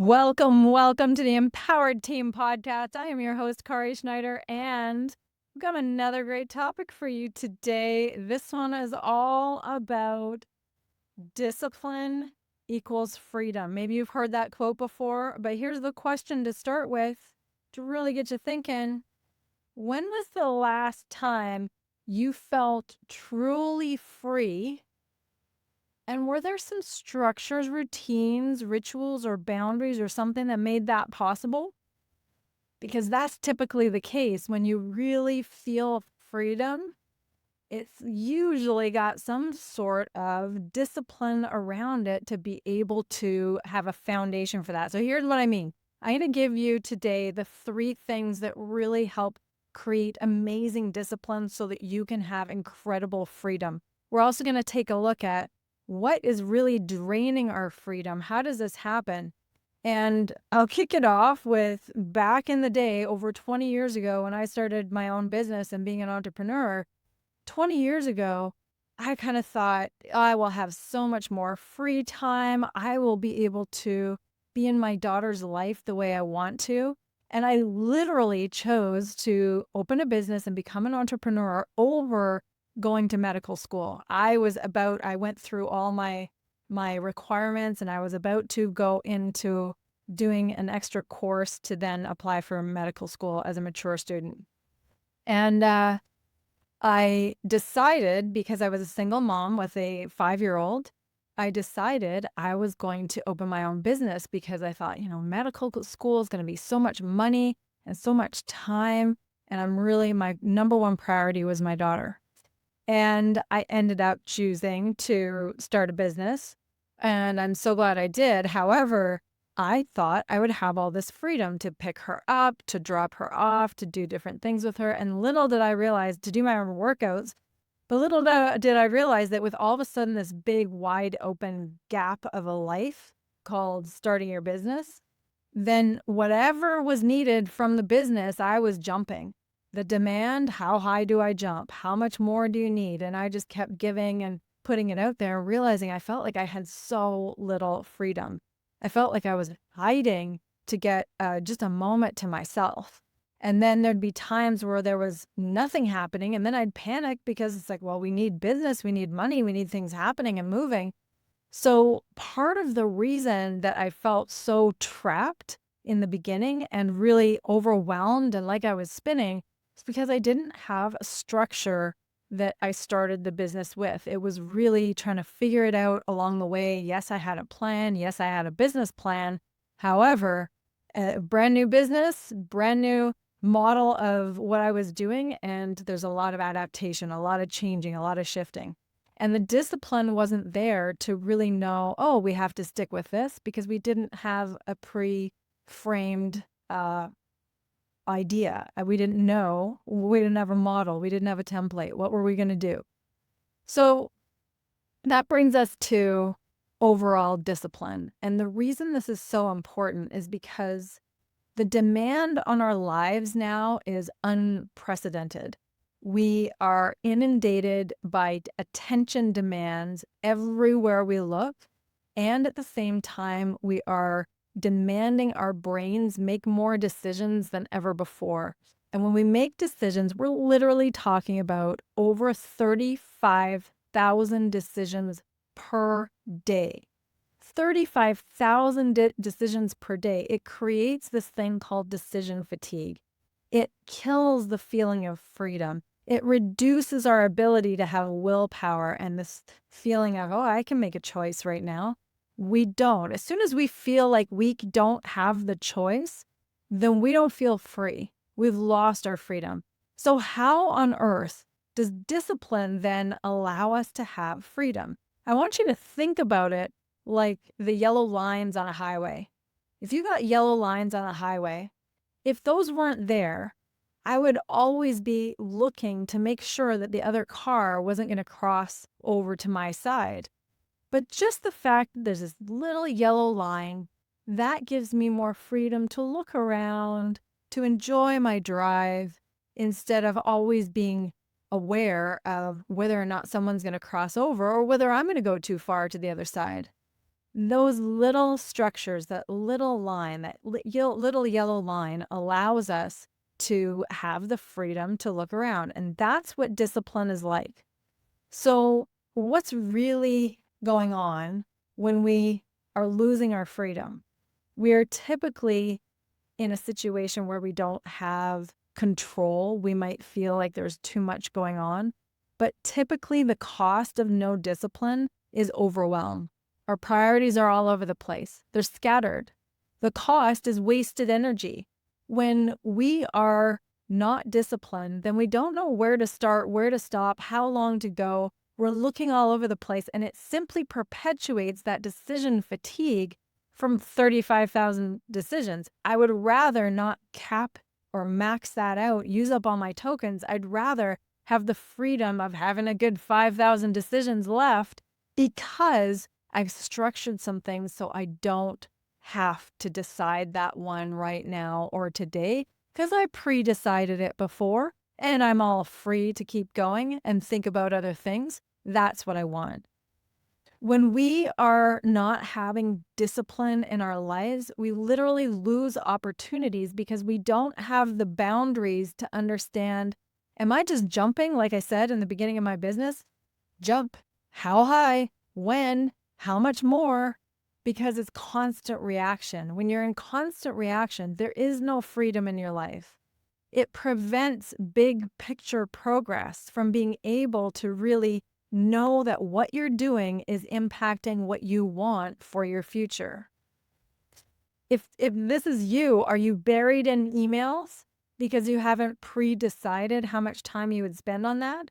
Welcome to the Empowered Team Podcast. I am your host, Kari Schneider, and we've got another great topic for you today. This one is all about discipline equals freedom. Maybe you've heard that quote before, but here's the question to start with to really get you thinking. When was the last time you felt truly free? And were there some structures, routines, rituals, or boundaries or something that made that possible? Because that's typically the case when you really feel freedom. It's usually got some sort of discipline around it to be able to have a foundation for that. So here's what I mean. I'm going to give you today the 3 things that really help create amazing discipline so that you can have incredible freedom. We're also going to take a look at what is really draining our freedom. How does this happen? And I'll kick it off with back in the day, over 20 years ago, when I started my own business and being an entrepreneur. 20 years ago, I kind of thought, I will have so much more free time. I will be able to be in my daughter's life the way I want to. And I literally chose to open a business and become an entrepreneur over going to medical school. I went through all my requirements, and I was about to go into doing an extra course to then apply for medical school as a mature student. And I decided, because I was a single mom with a 5-year-old, I decided I was going to open my own business because I thought, medical school is going to be so much money and so much time. And my number one priority was my daughter. And I ended up choosing to start a business, and I'm so glad I did. However, I thought I would have all this freedom to pick her up, to drop her off, to do different things with her. And little did I realize, to do my own workouts, but little did I realize that with all of a sudden this big, wide open gap of a life called starting your business, then whatever was needed from the business, I was jumping. The demand, how high do I jump? How much more do you need? And I just kept giving and putting it out there, realizing I felt like I had so little freedom. I felt like I was hiding to get just a moment to myself. And then there'd be times where there was nothing happening. And then I'd panic because it's like, well, we need business, we need money, we need things happening and moving. So part of the reason that I felt so trapped in the beginning and really overwhelmed and like I was spinning is because I didn't have a structure that I started the business with. It was really trying to figure it out along the way. Yes, I had a plan. Yes, I had a business plan. However, a brand new business, brand new model of what I was doing. And there's a lot of adaptation, a lot of changing, a lot of shifting. And the discipline wasn't there to really know, oh, we have to stick with this, because we didn't have a pre-framed idea. We didn't know. We didn't have a model. We didn't have a template. What were we going to do? So that brings us to overall discipline. And the reason this is so important is because the demand on our lives now is unprecedented. We are inundated by attention demands everywhere we look. And at the same time, we are demanding our brains make more decisions than ever before. And when we make decisions, we're literally talking about over 35,000 decisions per day. 35,000 decisions per day. It creates this thing called decision fatigue. It kills the feeling of freedom. It reduces our ability to have willpower and this feeling of, oh, I can make a choice right now. We don't. As soon as we feel like we don't have the choice, then we don't feel free. We've lost our freedom. So how on earth does discipline then allow us to have freedom? I want you to think about it like the yellow lines on a highway. If you got yellow lines on a highway, if those weren't there, I would always be looking to make sure that the other car wasn't going to cross over to my side. But just the fact that there's this little yellow line, that gives me more freedom to look around, to enjoy my drive, instead of always being aware of whether or not someone's going to cross over or whether I'm going to go too far to the other side. Those little structures, that little line, that little yellow line allows us to have the freedom to look around. And that's what discipline is like. So what's really going on when we are losing our freedom? We are typically in a situation where we don't have control. We might feel like there's too much going on, but typically the cost of no discipline is overwhelm. Our priorities are all over the place. They're scattered. The cost is wasted energy. When we are not disciplined, then we don't know where to start, where to stop, how long to go. We're looking all over the place, and it simply perpetuates that decision fatigue from 35,000 decisions. I would rather not cap or max that out, use up all my tokens. I'd rather have the freedom of having a good 5,000 decisions left because I've structured some things so I don't have to decide that one right now or today because I pre-decided it before and I'm all free to keep going and think about other things. That's what I want. When we are not having discipline in our lives, we literally lose opportunities because we don't have the boundaries to understand, am I just jumping, like I said in the beginning of my business? Jump. How high? When? How much more? Because it's constant reaction. When you're in constant reaction, there is no freedom in your life. It prevents big picture progress from being able to really know that what you're doing is impacting what you want for your future. If this is you, are you buried in emails because you haven't pre-decided how much time you would spend on that?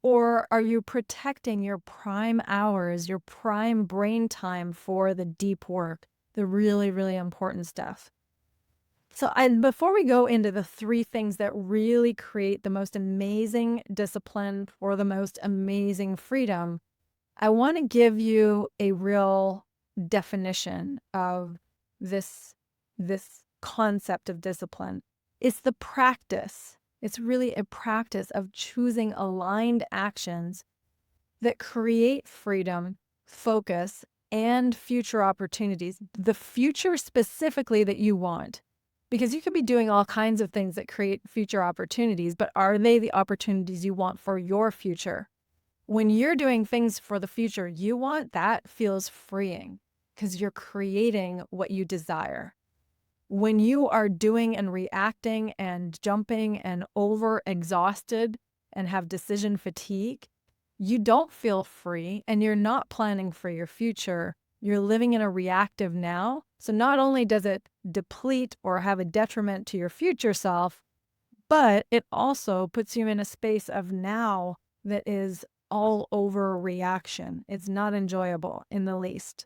Or are you protecting your prime hours, your prime brain time for the deep work, the really, really important stuff? So before we go into the 3 things that really create the most amazing discipline or the most amazing freedom, I want to give you a real definition of this concept of discipline. It's the practice. It's really a practice of choosing aligned actions that create freedom, focus, and future opportunities. The future specifically that you want. Because you could be doing all kinds of things that create future opportunities, but are they the opportunities you want for your future? When you're doing things for the future you want, that feels freeing because you're creating what you desire. When you are doing and reacting and jumping and over exhausted and have decision fatigue, you don't feel free and you're not planning for your future. You're living in a reactive now. So not only does it deplete or have a detriment to your future self, but it also puts you in a space of now that is all over reaction. It's not enjoyable in the least.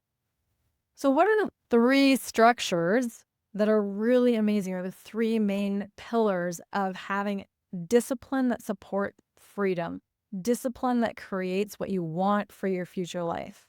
So what are the 3 structures that are really amazing, or the 3 main pillars of having discipline that support freedom, discipline that creates what you want for your future life?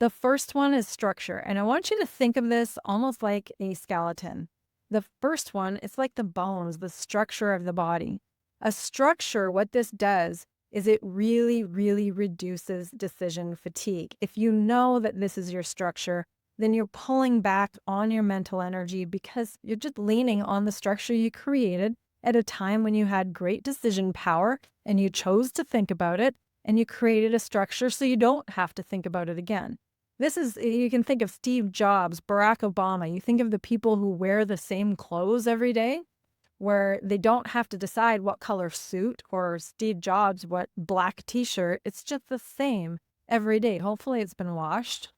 The first one is structure, and I want you to think of this almost like a skeleton. The first one, it's like the bones, the structure of the body. A structure, what this does is it really, really reduces decision fatigue. If you know that this is your structure, then you're pulling back on your mental energy because you're just leaning on the structure you created at a time when you had great decision power and you chose to think about it and you created a structure so you don't have to think about it again. You can think of Steve Jobs, Barack Obama. You think of the people who wear the same clothes every day, where they don't have to decide what color suit, or Steve Jobs, what black t-shirt. It's just the same every day. Hopefully it's been washed.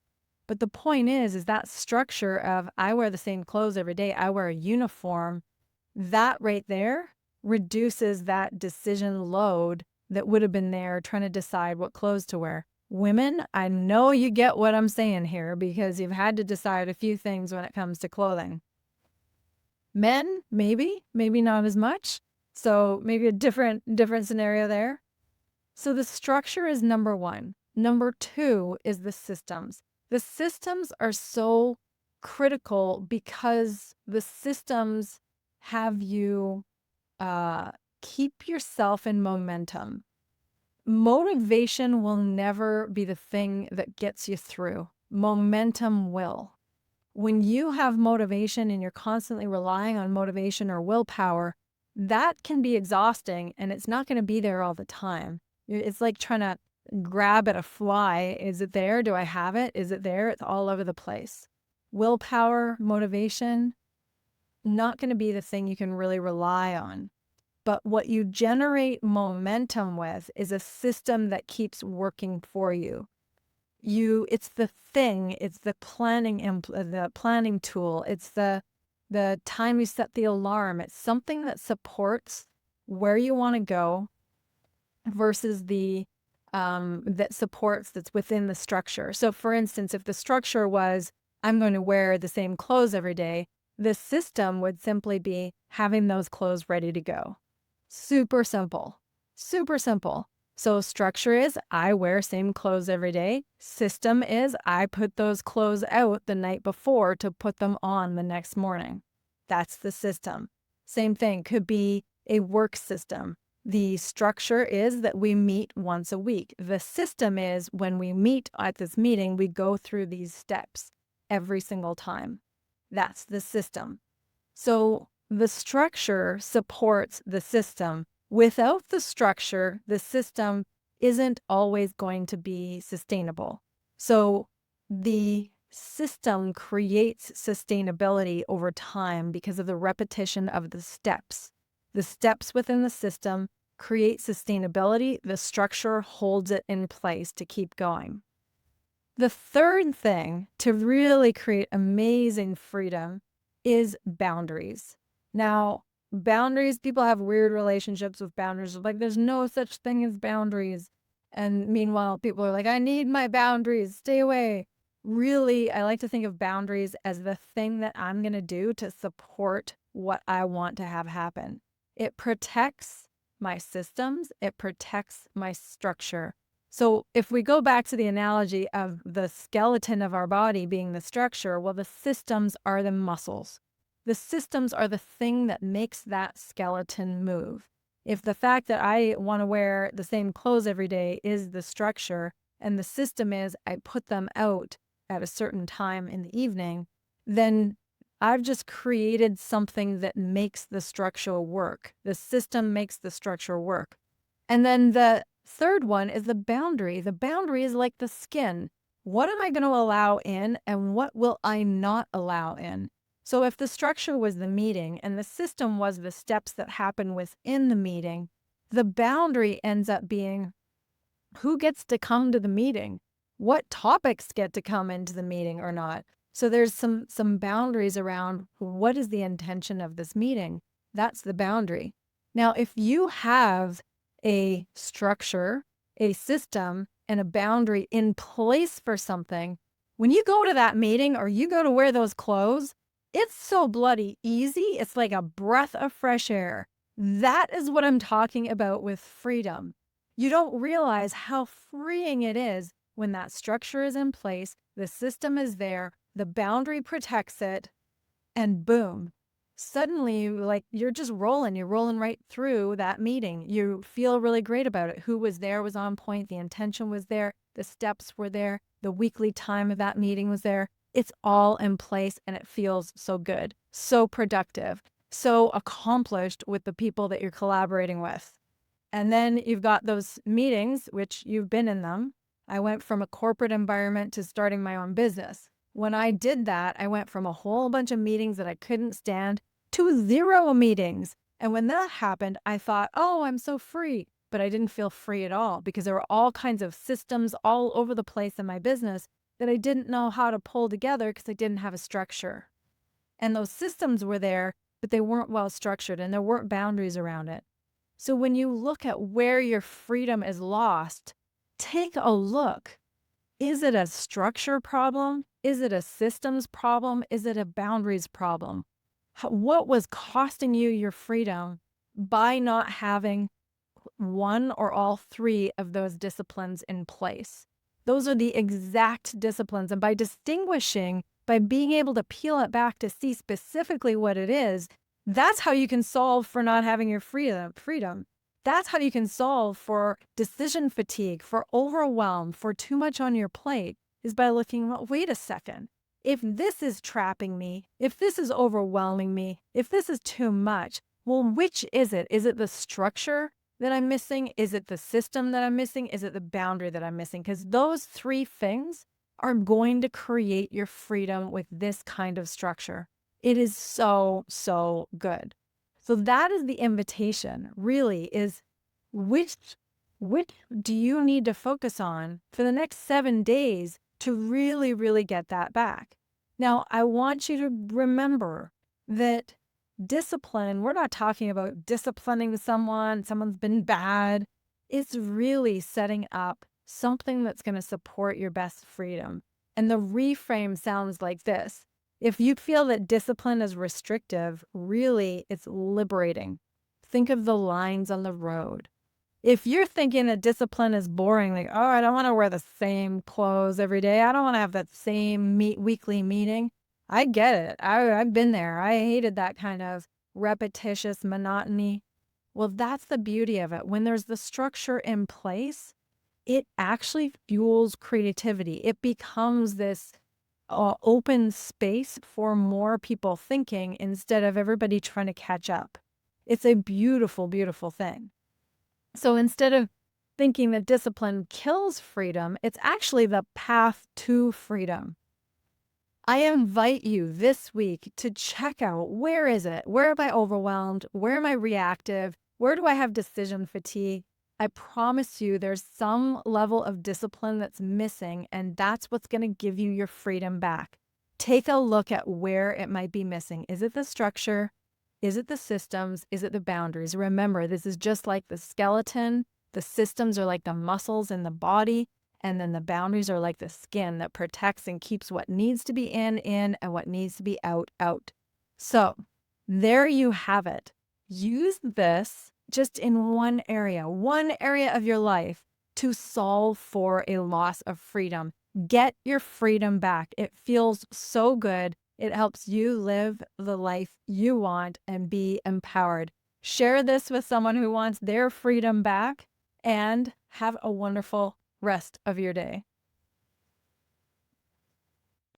But the point is that structure of I wear the same clothes every day, I wear a uniform, that right there reduces that decision load that would have been there trying to decide what clothes to wear. Women, I know you get what I'm saying here because you've had to decide a few things when it comes to clothing. Men, maybe not as much. So maybe a different scenario there. So the structure is number 1. Number 2 is the systems. The systems are so critical because the systems have you keep yourself in momentum. Motivation will never be the thing that gets you through. momentum will. When you have motivation and you're constantly relying on motivation or willpower, that can be exhausting and it's not going to be there all the time. It's like trying to grab at a fly. Is it there? Do I have it? Is it there? It's all over the place. Willpower, motivation, not going to be the thing you can really rely on. But what you generate momentum with is a system that keeps working for you. It's the thing, it's the planning tool, it's the time you set the alarm. It's something that supports where you want to go versus that's within the structure. So for instance, if the structure was, I'm going to wear the same clothes every day, the system would simply be having those clothes ready to go. Super simple, super simple. So structure is, I wear same clothes every day. System is, I put those clothes out the night before to put them on the next morning. That's the system. Same thing, could be a work system. The structure is that we meet once a week. The system is, when we meet at this meeting, we go through these steps every single time. That's the system. So the structure supports the system. Without the structure, the system isn't always going to be sustainable. So the system creates sustainability over time because of the repetition of the steps. The steps within the system create sustainability. The structure holds it in place to keep going. The third thing to really create amazing freedom is boundaries. Now, boundaries, people have weird relationships with boundaries. Like, there's no such thing as boundaries. And meanwhile, people are like, I need my boundaries, stay away. Really, I like to think of boundaries as the thing that I'm going to do to support what I want to have happen. It protects my systems. It protects my structure. So if we go back to the analogy of the skeleton of our body being the structure, well, the systems are the muscles. The systems are the thing that makes that skeleton move. If the fact that I want to wear the same clothes every day is the structure, and the system is I put them out at a certain time in the evening, then I've just created something that makes the structure work. The system makes the structure work. And then the third one is the boundary. The boundary is like the skin. What am I going to allow in and what will I not allow in? So if the structure was the meeting and the system was the steps that happen within the meeting, the boundary ends up being who gets to come to the meeting, what topics get to come into the meeting or not. So there's some boundaries around what is the intention of this meeting. That's the boundary. Now, if you have a structure, a system, and a boundary in place for something, when you go to that meeting or you go to wear those clothes, it's so bloody easy. It's like a breath of fresh air. That is what I'm talking about with freedom. You don't realize how freeing it is when that structure is in place, the system is there, the boundary protects it, and boom, suddenly you're just rolling. You're rolling right through that meeting. You feel really great about it. Who was there was on point. The intention was there. The steps were there. The weekly time of that meeting was there. It's all in place and it feels so good, so productive, so accomplished with the people that you're collaborating with. And then you've got those meetings, which you've been in them. I went from a corporate environment to starting my own business. When I did that, I went from a whole bunch of meetings that I couldn't stand to 0 meetings. And when that happened, I thought, oh, I'm so free. But I didn't feel free at all because there were all kinds of systems all over the place in my business that I didn't know how to pull together because I didn't have a structure. And those systems were there, but they weren't well structured and there weren't boundaries around it. So when you look at where your freedom is lost, take a look. Is it a structure problem? Is it a systems problem? Is it a boundaries problem? What was costing you your freedom by not having one or all 3 of those disciplines in place? Those are the exact disciplines. And by distinguishing, by being able to peel it back to see specifically what it is, that's how you can solve for not having your freedom. That's how you can solve for decision fatigue, for overwhelm, for too much on your plate. is by looking, well, wait a second. If this is trapping me, if this is overwhelming me, if this is too much, well, which is it? Is it the structure that I'm missing? Is it the system that I'm missing? Is it the boundary that I'm missing? Because those three things are going to create your freedom with this kind of structure. It is so, so good. So that is the invitation, really, is which do you need to focus on for the next 7 days to really, really get that back? Now, I want you to remember that discipline, we're not talking about disciplining someone's been bad. It's really setting up something that's going to support your best freedom. And the reframe sounds like this. If you feel that discipline is restrictive, really it's liberating. Think of the lines on the road. If you're thinking that discipline is boring, like, oh, I don't want to wear the same clothes every day. I don't want to have that same weekly meeting. I get it. I've been there. I hated that kind of repetitious monotony. Well, that's the beauty of it. When there's the structure in place, it actually fuels creativity. It becomes this open space for more people thinking instead of everybody trying to catch up. It's a beautiful, beautiful thing. So instead of thinking that discipline kills freedom, it's actually the path to freedom. I invite you this week to check out, where is it? Where am I overwhelmed? Where am I reactive? Where do I have decision fatigue? I promise you there's some level of discipline that's missing, and that's what's going to give you your freedom back. Take a look at where it might be missing. Is it the structure? Is it the systems? Is it the boundaries? Remember, this is just like the skeleton. The systems are like the muscles in the body, and then the boundaries are like the skin that protects and keeps what needs to be in, and what needs to be out, out. So there you have it. Use this just in one area of your life to solve for a loss of freedom. Get your freedom back. It feels so good. It helps you live the life you want and be empowered. Share this with someone who wants their freedom back, and have a wonderful rest of your day.